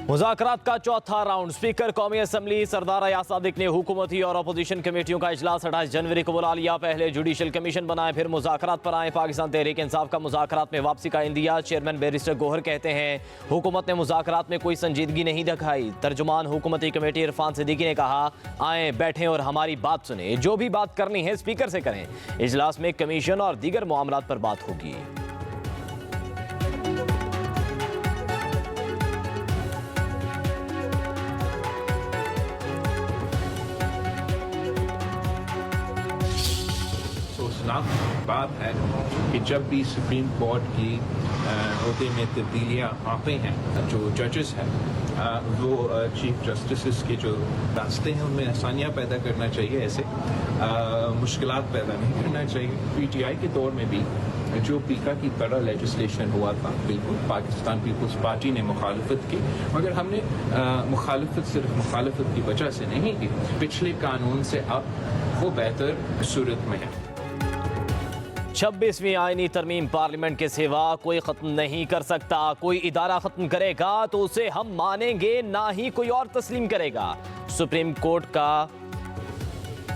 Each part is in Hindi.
मुज़ाकरात का चौथा राउंड। स्पीकर कौमी असम्बली सरदार अयाज सादिक ने हुकूमती और अपोजिशन कमेटियों का इजलास 28 जनवरी को बुला लिया। पहले जुडिशल कमीशन बनाए, फिर मुज़ाकरात पर आए। पाकिस्तान तहरीक इंसाफ का मुज़ाकरात में वापसी का इंदिया। चेयरमैन बैरिस्टर गोहर कहते हैं हुकूमत ने मुज़ाकरात में कोई संजीदगी नहीं दिखाई। तर्जुमान हुकूमती कमेटी इरफान सिद्दीकी ने कहा, आए बैठें और हमारी बात सुने, जो भी बात करनी है स्पीकर से करें। इजलास में कमीशन और दीगर मामलात पर बात होगी। बात है कि जब भी सुप्रीम कोर्ट की ओहदे में तब्दीलियाँ आते हैं, जो जजेस हैं वो चीफ जस्टिस के जो रास्ते हैं उनमें आसानियाँ पैदा करना चाहिए, ऐसे मुश्किलात पैदा नहीं करना चाहिए। पीटीआई के दौर में भी जो पीका की तरह लेजिस्लेशन हुआ था, बिल्कुल पाकिस्तान पीपल्स पार्टी ने मुखालफत की, मगर हमने मुखालफत सिर्फ मुखालफत की वजह से नहीं की। पिछले कानून से अब वो बेहतर सूरत में है। 26वीं आईनी तरमीम पार्लियामेंट के सिवा कोई खत्म नहीं कर सकता। कोई इदारा खत्म करेगा तो उसे हम मानेंगे, ना ही कोई और तस्लीम करेगा। सुप्रीम कोर्ट का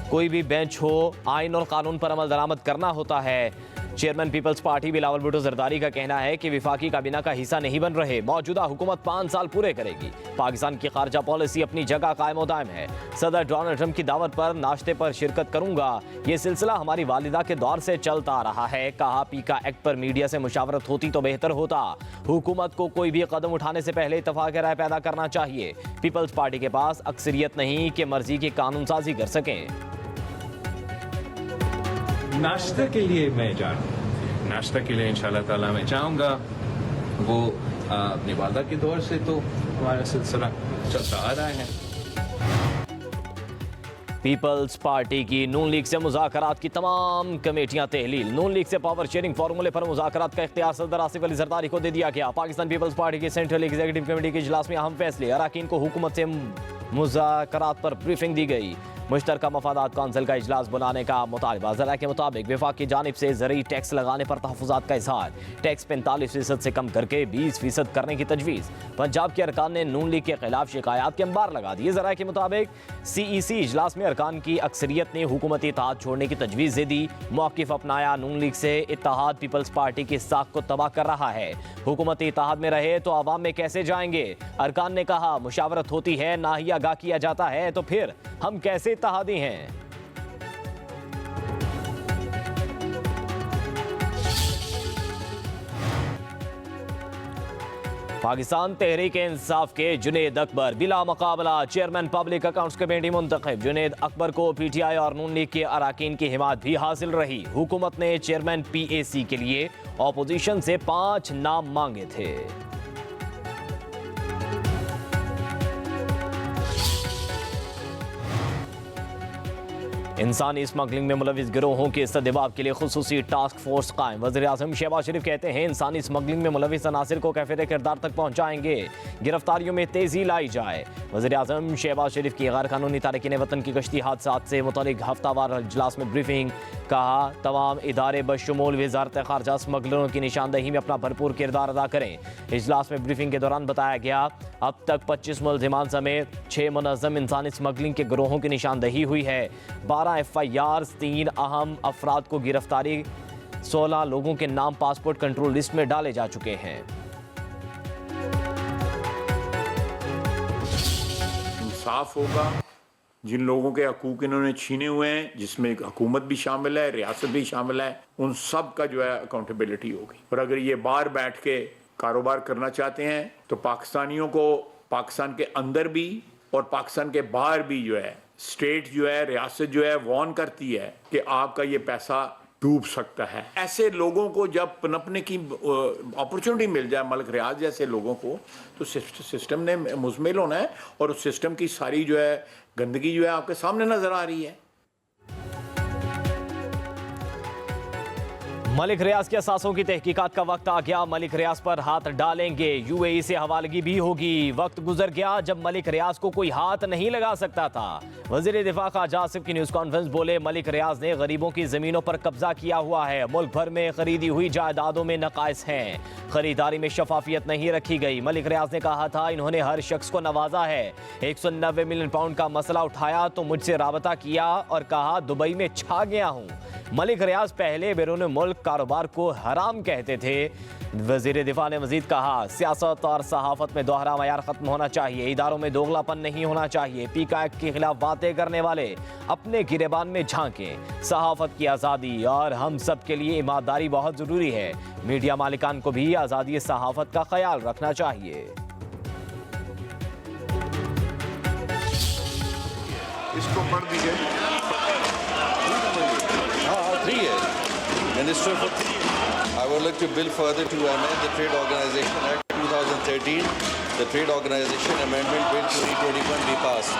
कोई भी बेंच हो, आइन और कानून पर अमल दरामद करना होता है। Chairman Peoples Party Bilawal Bhutto Zardari का कहना है कि विफाकी काबीना का हिस्सा नहीं बन रहे। मौजूदा हुकूमत 5 साल पूरे करेगी। पाकिस्तान की खारजा पॉलिसी अपनी जगह कायम दायम है। सदर डोनाल्ड ट्रंप की दावत पर नाश्ते पर शिरकत करूंगा। ये सिलसिला हमारी वालिदा के दौर से चलता आ रहा है। कहा, पीका एक्ट पर मीडिया से मुशावरत होती तो बेहतर होता। हुकूमत को कोई भी कदम उठाने से पहले इत्तफाक राय पैदा करना चाहिए। पीपल्स पार्टी के पास अक्सरियत नहीं कि मर्जी की कानून साजी कर सकें। नाश्ता के लिए मैं जा रहा हूँ, नाश्ता के लिए इंशाल्लाह ताला मैं जाऊँगा। वो अपनी वादा के दौर से तो हमारा सिलसिला चलता आ रहा है। पीपल्स पार्टी की नून लीग से मुज़ाकरात की तमाम कमेटियां तहलील। नून लीग से पावर शेयरिंग फार्मूले पर मुज़ाकरात का इख्तियार सदर आसिफ अली जरदारी को दे दिया गया। पाकिस्तान पीपल्स पार्टी की सेंट्रल एग्जीक्यूटिव कमेटी के इजलास में अहम फैसले। अरकान को हुकूमत से मुज़ाकरात पर ब्रीफिंग दी गई। मुश्तरका मफादात कौंसिल का इजलास बुलाने का मुतालबा। ज़रा के मुताबिक विफाक की जानिब से ज़रूरी टैक्स लगाने पर तहफ़्फ़ुज़ात का इज़हार। टैक्स 45% से कम करके 20% करने की तजवीज़। पंजाब के अरकान ने नून लीग के खिलाफ शिकायत के अंबार लगा दिए। ज़रा के मुताबिक CEC इजलास में अरकान की अक्सरियत ने हुकूमती इत्तेहाद छोड़ने की तजवीज़ दे दी। मौक़िफ़ अपनाया, नून लीग से इत्तेहाद पीपल्स पार्टी की साख को तबाह कर रहा है। हुकूमती इत्तेहाद में रहे तो आवाम में कैसे जाएंगे। अरकान ने कहा, मुशावरत होती है ना ही आगाह किया जाता है, तो फिर हम कैसे इत्तेहादी हैं। पाकिस्तान तहरीक इंसाफ के जुनेद अकबर बिला मुकाबला चेयरमैन पब्लिक अकाउंट्स कमेटी मुंतखब। जुनेद अकबर को PTI और नून लीग के अरकान की हिमायत भी हासिल रही। हुकूमत ने चेयरमैन PAC के लिए अपोजिशन से 5 नाम मांगे थे। इंसानी स्मगलिंग में मुलविस गिरोहों के सद्देबाब के लिए खुसूसी टास्क फोर्स कायम। वज़ीर-ए-आज़म शहबाज शरीफ कहते हैं इंसानी स्मगलिंग में मुलविस अनासिर को कैफियत किरदार तक पहुँचाएंगे, गिरफ्तारियों में तेज़ी लाई जाए। वज़ीर-ए-आज़म शहबाज शरीफ की गैर कानूनी तारकीन वतन की कश्ती हादसात से मुतल्लिक़ हफ्तावार इजलास में ब्रीफिंग। कहा, तमाम इदारे बशमूल वज़ारत ख़ारजा स्मगलरों की निशानदही में अपना भरपूर किरदार अदा करें। इजलास में ब्रीफिंग के दौरान बताया गया, अब तक 25 मुलज़िमान समेत 6 मुनज़्ज़म इंसानी स्मगलिंग के गिरोहों की निशानदही हुई है। 12 FIRs, 3 अहम अफराद को गिरफ्तारी, 16 लोगों के नाम पासपोर्ट कंट्रोल लिस्ट में डाले जा चुके हैं। इंसाफ होगा, जिन लोगों के हकूक इन्होंने छीने हुए हैं, जिसमें हुकूमत भी शामिल है, रियासत भी शामिल है, उन सब का जो है अकाउंटेबिलिटी होगी। और अगर ये बाहर बैठ के कारोबार करना चाहते हैं तो पाकिस्तानियों को पाकिस्तान के अंदर भी और पाकिस्तान के बाहर भी जो है स्टेट जो है, रियासत जो है वार्न करती है कि आपका ये पैसा डूब सकता है। ऐसे लोगों को जब पनपने की अपॉर्चुनिटी मिल जाए, मलिक रियाज जैसे लोगों को, तो सिस्टम ने मुज़मिल होना है और उस सिस्टम की सारी जो है गंदगी जो है आपके सामने नजर आ रही है। मलिक रियाज के असासों की तहकीकात का वक्त आ गया। मलिक रियाज पर हाथ डालेंगे, यूएई से हवालगी भी होगी। वक्त गुजर गया जब मलिक रियाज को कोई हाथ नहीं लगा सकता था। वजीर दिफा ख्वाजा आसिफ की न्यूज कॉन्फ्रेंस बोले, मलिक रियाज ने गरीबों की जमीनों पर कब्जा किया हुआ है। मुल्क भर में खरीदी हुई जायदादों में नकाइस हैं। खरीदारी में शफाफियत नहीं रखी गई। मलिक रियाज ने कहा था, इन्होंने हर शख्स को नवाजा है। 190 मिलियन पाउंड का मसला उठाया तो मुझसे राबता किया और कहा दुबई में छा गया हूँ। मलिक रियाज पहले बैरून मुल्क कारोबार को हराम कहते थे। वजीर दिफा ने मजीद कहा, सियासत और सहाफत में दोहरा मयार खत्म होना चाहिए। इदारों में दोगलापन नहीं होना चाहिए। पीका एक्ट के खिलाफ बातें करने वाले अपने गिरेबान में झांकें। सहाफत की आज़ादी और हम सब के लिए ईमानदारी बहुत ज़रूरी है। मीडिया मालिकान को भी आज़ादी सहाफत का ख्याल रखना चाहिए। इसको पढ़ दीजिए। Minister for I would like to bill further to amend the Trade Organization Act 2013. The Trade Organization Amendment Bill 2021 be passed.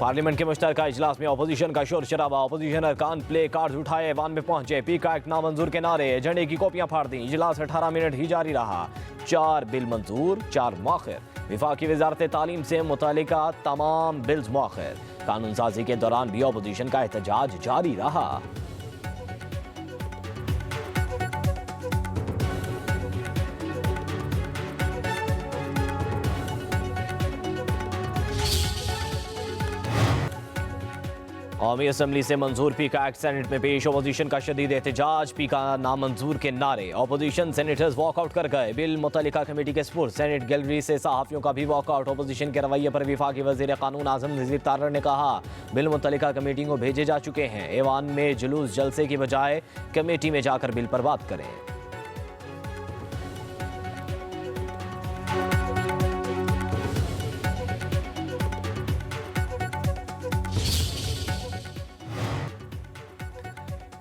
Parliament के मुश्तरका इजलास में अपोजिशन का शोर शराबा। अपोजिशन अरकान प्ले कार्ड उठाए ऐवान में पहुंचे। पीका एक्ट नामंजूर के नारे, एजेंडे की कॉपियां फाड़ दी। इजलास 18 मिनट ही जारी रहा। 4 बिल मंजूर, 4 मौखिर। विफाकी वजारत तालीम से मुतालिका तमाम बिल्स मौखिर। कानून साजी के दौरान भी अपोजिशन का एहतजाज जारी रहा। कौमी असम्बली से मंजूर पीका एक्ट सेनेट में पेश। अपोजिशन का शदीद एहतजाज। पीका नामंजूर के नारे। अपोजिशन सेनेटर्स वॉकआउट कर गए। बिल मुतल्लिका कमेटी के स्पुर्द। सेनेट गैलरी से सहाफ़ियों का भी वॉकआउट। अपोजिशन के रवैये पर वफाकी वज़ीर क़ानून आज़म नज़ीर तारड़ ने कहा, बिल मुतल्लिका कमेटी को भेजे जा चुके हैं। ऐवान में जुलूस जलसे की बजाय कमेटी में जाकर बिल पर बात करें।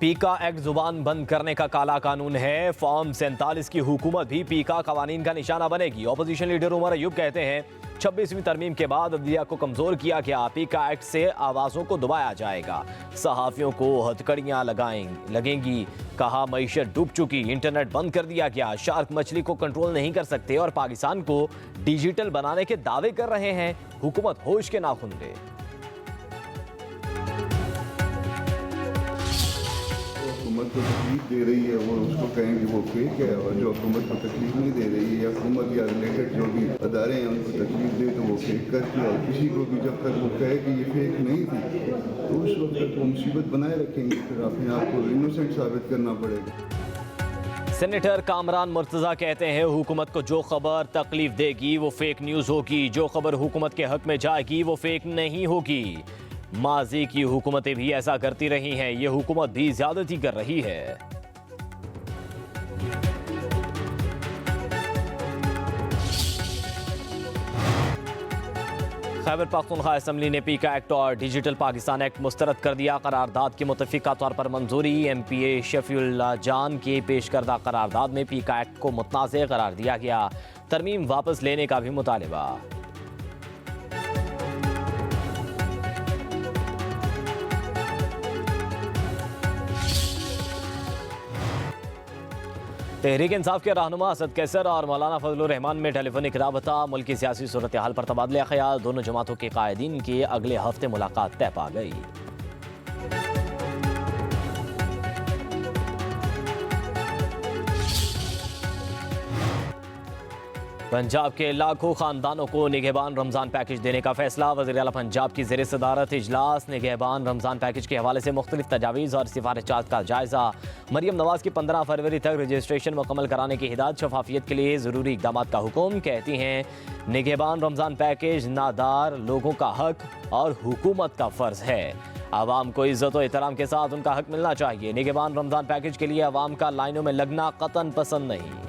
पीका एक्ट जुबान बंद करने का काला कानून है। फॉर्म 47 की हुकूमत भी पीका कवानीन का निशाना बनेगी। अपोजिशन लीडर उमर अयूब कहते हैं, 26वीं तरमीम के बाद अदलिया को कमजोर किया गया। पीका एक्ट से आवाज़ों को दबाया जाएगा। सहाफ़ियों को हथकड़ियाँ लगेंगी। कहा, मईशत डूब चुकी, इंटरनेट बंद कर दिया गया। शार्क मछली को कंट्रोल नहीं कर सकते और पाकिस्तान को डिजिटल बनाने के दावे कर रहे हैं। हुकूमत होश के नाखून ले। हुकूमत को तकलीफ दे रही है वो उसको कहेंगे वो फेक है, और जो हुकूमत को तकलीफ नहीं दे रही है या हुकूमत या रिलेटेड जो भी अदारे हैं उनको तकलीफ दे तो वो फेक करती है। और किसी को भी जब तक वो कहे कि ये फेक नहीं थी तो उस वक्त तक वो मुसीबत बनाए रखेंगे। फिर अपने आप को इनोसेंट साबित करना पड़ेगा। सेनेटर कामरान मुर्तज़ा कहते हैं, हुकूमत को जो खबर तकलीफ देगी वो फेक न्यूज़ होगी। जो खबर हुकूमत के हक में जाएगी वो फेक नहीं होगी। माजी की हुकूमतें भी ऐसा करती रही हैं। ये हुकूमत भी ज्यादती कर रही है। खैबर पख्तूनख्वा असम्बली ने पीका एक्ट और डिजिटल पाकिस्तान एक्ट मुस्तरद कर दिया। करारदाद की मुतफ़िका तौर पर मंजूरी। MPA शफीउल्लाह जान के पेश करदा करारदाद में पीका एक्ट को मुतनाज़ करार दिया गया। तरमीम वापस लेने का भी मुतालिबा। तहरीक इंसाफ के रहनुमा असद कैसर और मौलाना फजलुर रहमान में टेलीफोनिक राबता। मुल्क की सियासी सूरत हाल पर तबादला ख्याल। दोनों जमातों के कायदीन की अगले हफ्ते मुलाकात तय पा गई। पंजाब के लाखों खानदानों को निगहबान रमज़ान पैकेज देने का फैसला। वज़ीर आला पंजाब की ज़ेर सदारत इजलास। निगहबान रमज़ान पैकेज के हवाले से मुख्तलिफ तजावीज़ और सिफारिशात का जायज़ा। मरियम नवाज़ की 15 फरवरी तक रजिस्ट्रेशन मुकम्मल कराने की हिदायत। शफाफियत के लिए ज़रूरी इक़दाम का हुक्म। कहती हैं, निगहबान रमज़ान पैकेज नादार लोगों का हक और हुकूमत का फ़र्ज़ है। आवाम को इज़्ज़त और एहतराम के साथ उनका हक मिलना चाहिए। निगहबान रमज़ान पैकेज के लिए आवाम का लाइनों में लगना कतन पसंद नहीं।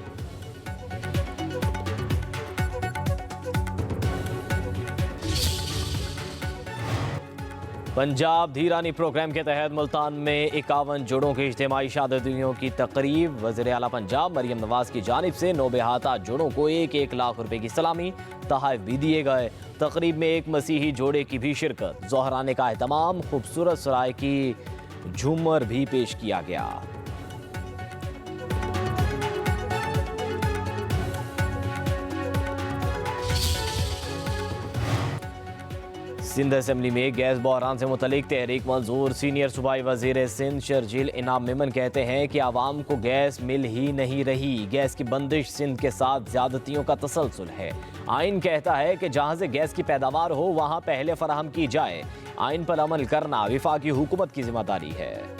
पंजाब धीरानी प्रोग्राम के तहत मुल्तान में 51 जोड़ों की इज्तिमाई शादियों की तकरीब। वज़ीर आला पंजाब मरियम नवाज़ की जानिब से नौबेहाता जोड़ों को 1-1 लाख रुपए की सलामी तोहफ़े भी दिए गए। तकरीब में एक मसीही जोड़े की भी शिरकत। ज़ोहराने का एहतमाम। खूबसूरत सराय की झूमर भी पेश किया गया। सिंध असेंबली में गैस बहरान से मुतलिक तहरीक मंजूर। सीनियर सूबाई वजीर सिंध शर्जील इनाम मेमन कहते हैं कि आवाम को गैस मिल ही नहीं रही। गैस की बंदिश सिंध के साथ ज्यादतियों का तसलसल है। आइन कहता है कि जहां से गैस की पैदावार हो वहां पहले फराहम की जाए। आइन पर अमल करना वफाकी हुकूमत की जिम्मेदारी है।